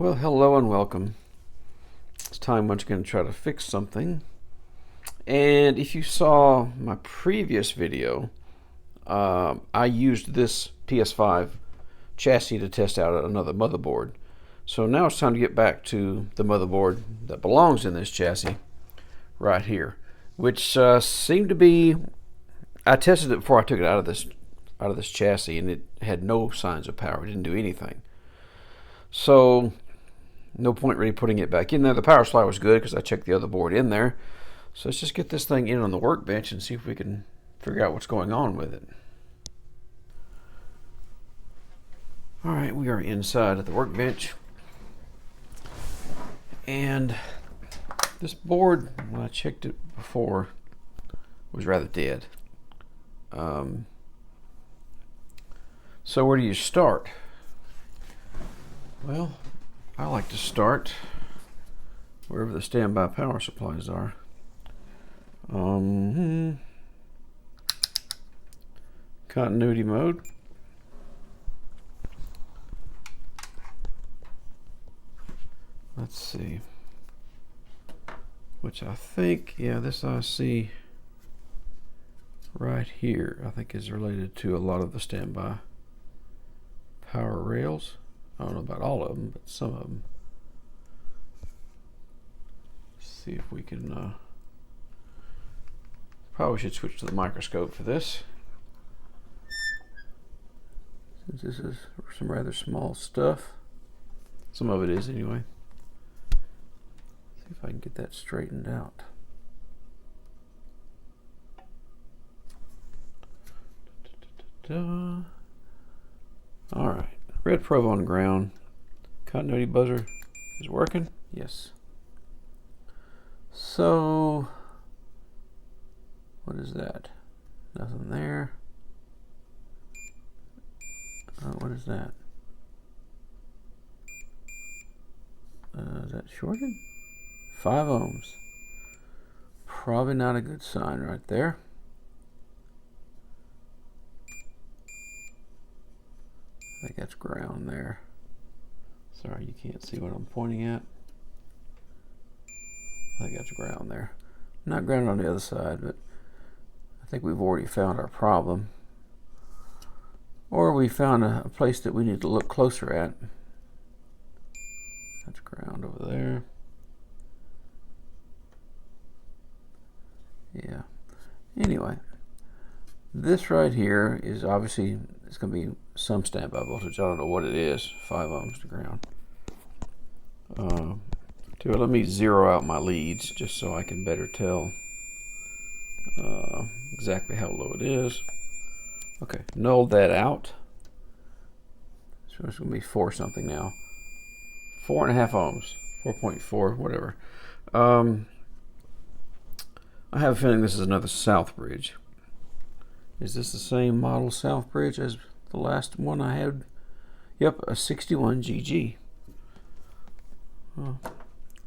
Well, hello and welcome. This time I'm going to try to fix something. And if you saw my previous video, I used this PS5 chassis to test out another motherboard. So now it's time to get back to the motherboard that belongs in this chassis right here, which seemed to be. I tested it before I took it out of this chassis, and it had no signs of power. It didn't do anything. So no point really putting it back in there. The power supply was good because I checked the other board in there. So let's just get this thing in on the workbench and see if we can figure out what's going on with it. Alright, we are inside at the workbench. And this board, when I checked it before, was rather dead. So where do you start? Well, I like to start wherever the standby power supplies are. Continuity mode. Let's see. Which I think, yeah, this IC right here, I think is related to a lot of the standby power rails. I don't know about all of them, but some of them. Let's see if we can. Probably should switch to the microscope for this, since this is some rather small stuff. Some of it is, anyway. See if I can get that straightened out. All right. Red probe on ground. Continuity buzzer is working. Yes. So, what is that? Nothing there. What is that? Is that shorted? 5 ohms. Probably not a good sign right there. I think that's ground there. Sorry, you can't see what I'm pointing at. I think that's ground there. Not ground on the other side, but I think we've already found our problem. Or we found a place that we need to look closer at. That's ground over there. Yeah. Anyway, this right here is obviously, it's going to be some standby voltage. I don't know what it is. 5 ohms to ground. Let me zero out my leads just so I can better tell exactly how low it is. Okay, null that out. So it's going to be 4 something now. 4.5 ohms. 4.4, whatever. I have a feeling this is another Southbridge. Is this the same model Southbridge as the last one I had? Yep, a 61GG. Oh.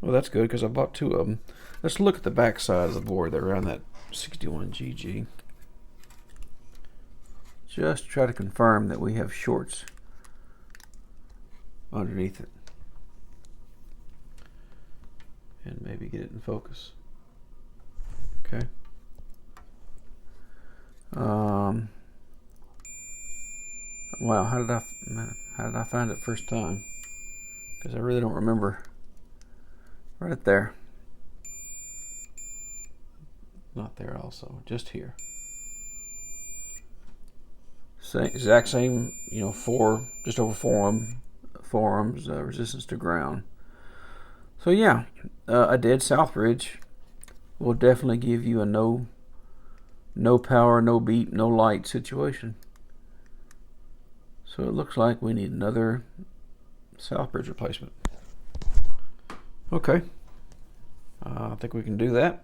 Well, that's good because I bought 2 of them. Let's look at the back side of the board there around that 61GG. Just try to confirm that we have shorts underneath it. And maybe get it in focus. Okay. Wow, how did I find it first time? Because I really don't remember. Right there. Not there also, just here. Exact same, just over 4 ohms resistance to ground. So yeah, a dead Southbridge will definitely give you a no power, no beat, no light situation. So it looks like we need another Southbridge replacement. Okay, I think we can do that.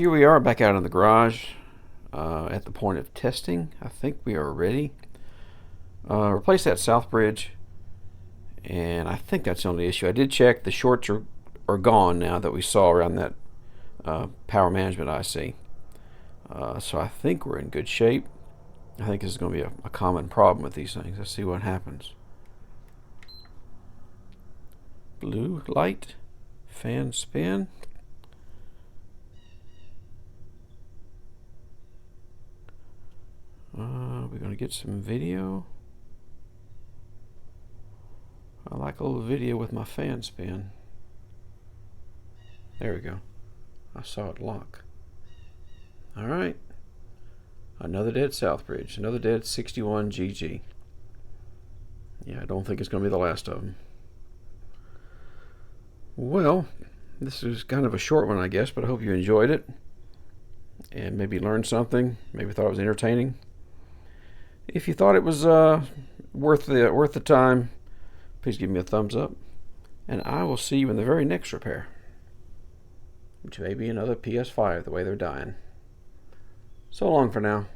here we are back out in the garage at the point of testing. I think we are ready. Replace that Southbridge, and I think that's the only issue. I did check. The shorts are gone now that we saw around that power management IC. So I think we're in good shape. I think this is going to be a common problem with these things. Let's see what happens. Blue light, fan spin. We're going to get some video. I like a little video with my fan spin. There we go. I saw it lock. All right. Another dead Southbridge. Another dead 61 GG. Yeah, I don't think it's going to be the last of them. Well, this is kind of a short one, I guess, but I hope you enjoyed it and maybe learned something. Maybe thought it was entertaining. If you thought it was worth the time, please give me a thumbs up, and I will see you in the very next repair, which may be another PS5 the way they're dying. So long for now.